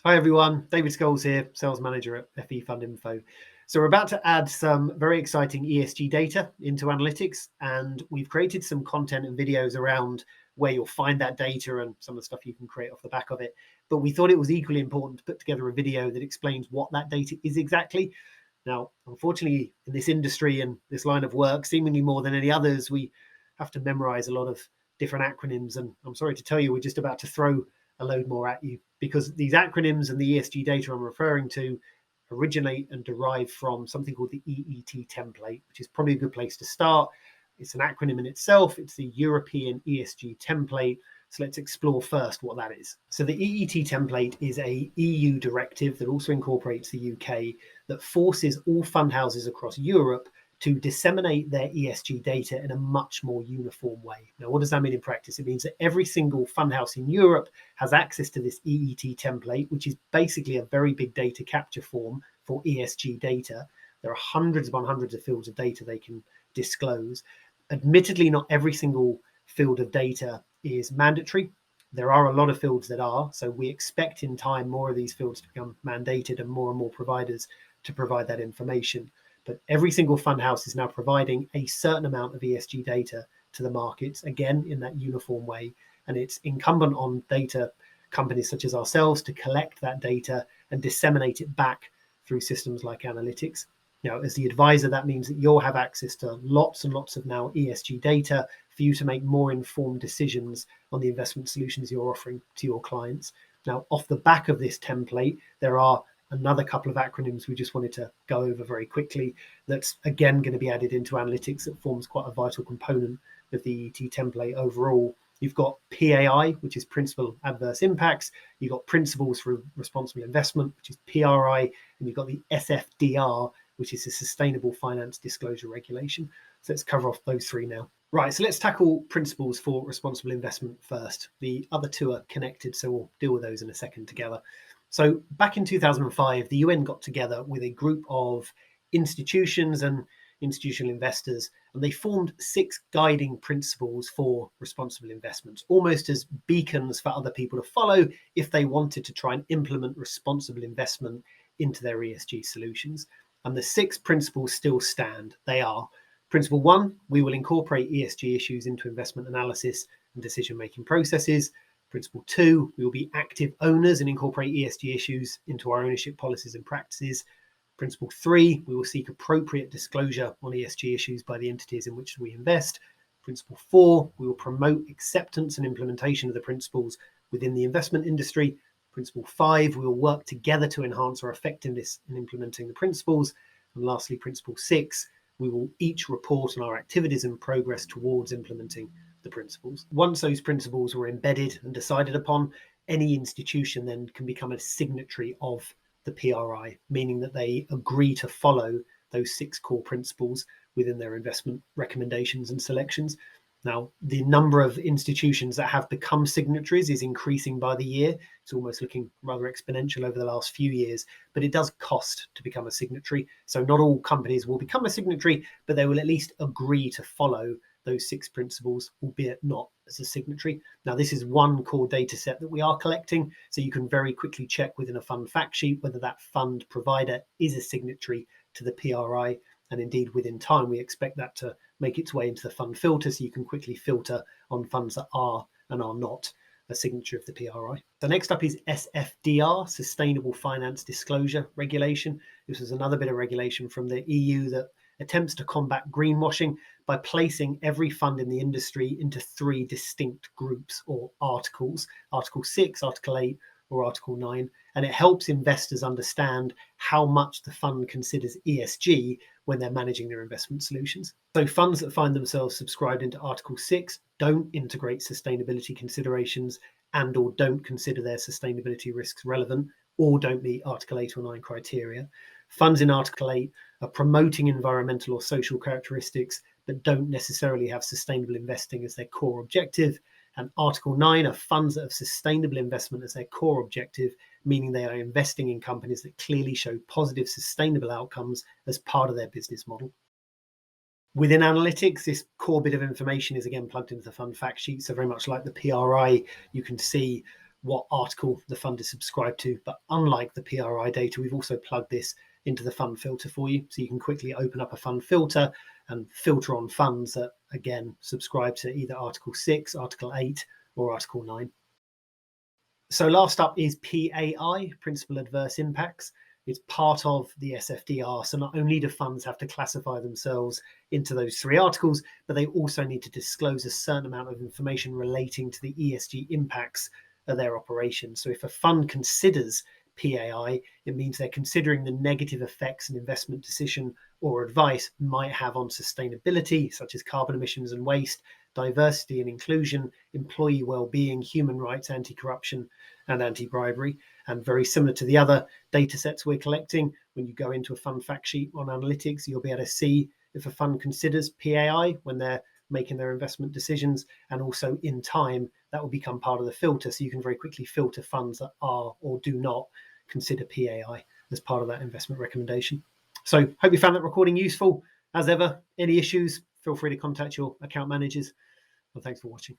Hi everyone, David Scholes here, Sales Manager at FE Fund Info. So we're about to add some very exciting ESG data into analytics, and we've created some content and videos around where you'll find that data and some of the stuff you can create off the back of it. But we thought it was equally important to put together a video that explains what that data is exactly. Now, unfortunately, in this industry and this line of work, seemingly more than any others, we have to memorize a lot of different acronyms. And I'm sorry to tell you, we're just about to throw a load more at you because these acronyms and the ESG data I'm referring to originate and derive from something called the EET template, which is probably a good place to start. It's an acronym in itself. It's the European ESG Template. So let's explore first what that is. So the EET template is a EU directive that also incorporates the UK that forces all fund houses across Europe to disseminate their ESG data in a much more uniform way. Now, what does that mean in practice? It means that every single fund house in Europe has access to this EET template, which is basically a very big data capture form for ESG data. There are hundreds upon hundreds of fields of data they can disclose. Admittedly, not every single field of data is mandatory. There are a lot of fields that are, so we expect in time more of these fields to become mandated and more providers to provide that information. But every single fund house is now providing a certain amount of ESG data to the markets, again, in that uniform way. And it's incumbent on data companies such as ourselves to collect that data and disseminate it back through systems like analytics. Now, as the advisor, that means that you'll have access to lots and lots of now ESG data for you to make more informed decisions on the investment solutions you're offering to your clients. Now, off the back of this template, there are another couple of acronyms we just wanted to go over very quickly. That's again going to be added into analytics. That forms quite a vital component of the EET template overall. You've got PAI, which is Principal Adverse Impacts. You've got Principles for Responsible Investment, which is PRI. And you've got the SFDR, which is the Sustainable Finance Disclosure Regulation. So let's cover off those three now. Right, so let's tackle Principles for Responsible Investment first. The other two are connected, so we'll deal with those in a second together. So back in 2005, the UN got together with a group of institutions and institutional investors, and they formed 6 guiding principles for responsible investments, almost as beacons for other people to follow if they wanted to try and implement responsible investment into their ESG solutions. And the 6 principles still stand. They are: Principle 1, we will incorporate ESG issues into investment analysis and decision-making processes. Principle 2, we will be active owners and incorporate ESG issues into our ownership policies and practices. Principle 3, we will seek appropriate disclosure on ESG issues by the entities in which we invest. Principle 4, we will promote acceptance and implementation of the principles within the investment industry. Principle 5, we will work together to enhance our effectiveness in implementing the principles. And lastly, Principle 6, we will each report on our activities and progress towards implementing the principles. Once those principles were embedded and decided upon, any institution then can become a signatory of the PRI, meaning that they agree to follow those 6 core principles within their investment recommendations and selections. Now, the number of institutions that have become signatories is increasing by the year. It's almost looking rather exponential over the last few years, but it does cost to become a signatory. So not all companies will become a signatory, but they will at least agree to follow those 6 principles, albeit not as a signatory. Now, this is one core data set that we are collecting, so you can very quickly check within a fund fact sheet whether that fund provider is a signatory to the PRI. And indeed, within time, we expect that to make its way into the fund filter, so you can quickly filter on funds that are and are not a signature of the PRI. So next up is SFDR, Sustainable Finance Disclosure Regulation. This is another bit of regulation from the EU that attempts to combat greenwashing by placing every fund in the industry into 3 distinct groups or articles: Article 6, Article 8, or Article 9. And it helps investors understand how much the fund considers ESG when they're managing their investment solutions. So funds that find themselves subscribed into Article 6 don't integrate sustainability considerations and or don't consider their sustainability risks relevant, or don't meet Article 8 or 9 criteria. Funds in Article 8 are promoting environmental or social characteristics but don't necessarily have sustainable investing as their core objective. And Article 9 are funds that have sustainable investment as their core objective, meaning they are investing in companies that clearly show positive sustainable outcomes as part of their business model. Within analytics, this core bit of information is again plugged into the fund fact sheet. So very much like the PRI, you can see what article the fund is subscribed to. But unlike the PRI data, we've also plugged this into the fund filter for you. So you can quickly open up a fund filter and filter on funds that, again, subscribe to either Article 6, Article 8, or Article 9. So last up is PAI, Principal Adverse Impacts. It's part of the SFDR. So not only do funds have to classify themselves into those 3 articles, but they also need to disclose a certain amount of information relating to the ESG impacts of their operations. So if a fund considers PAI, it means they're considering the negative effects an investment decision or advice might have on sustainability, such as carbon emissions and waste, diversity and inclusion, employee well-being, human rights, anti-corruption, and anti-bribery. And very similar to the other data sets we're collecting, when you go into a fund fact sheet on analytics, you'll be able to see if a fund considers PAI when they're making their investment decisions, and also in time that will become part of the filter, so you can very quickly filter funds that are or do not consider PAI as part of that investment recommendation. So hope you found that recording useful. As ever, any issues, feel free to contact your account managers, and thanks for watching.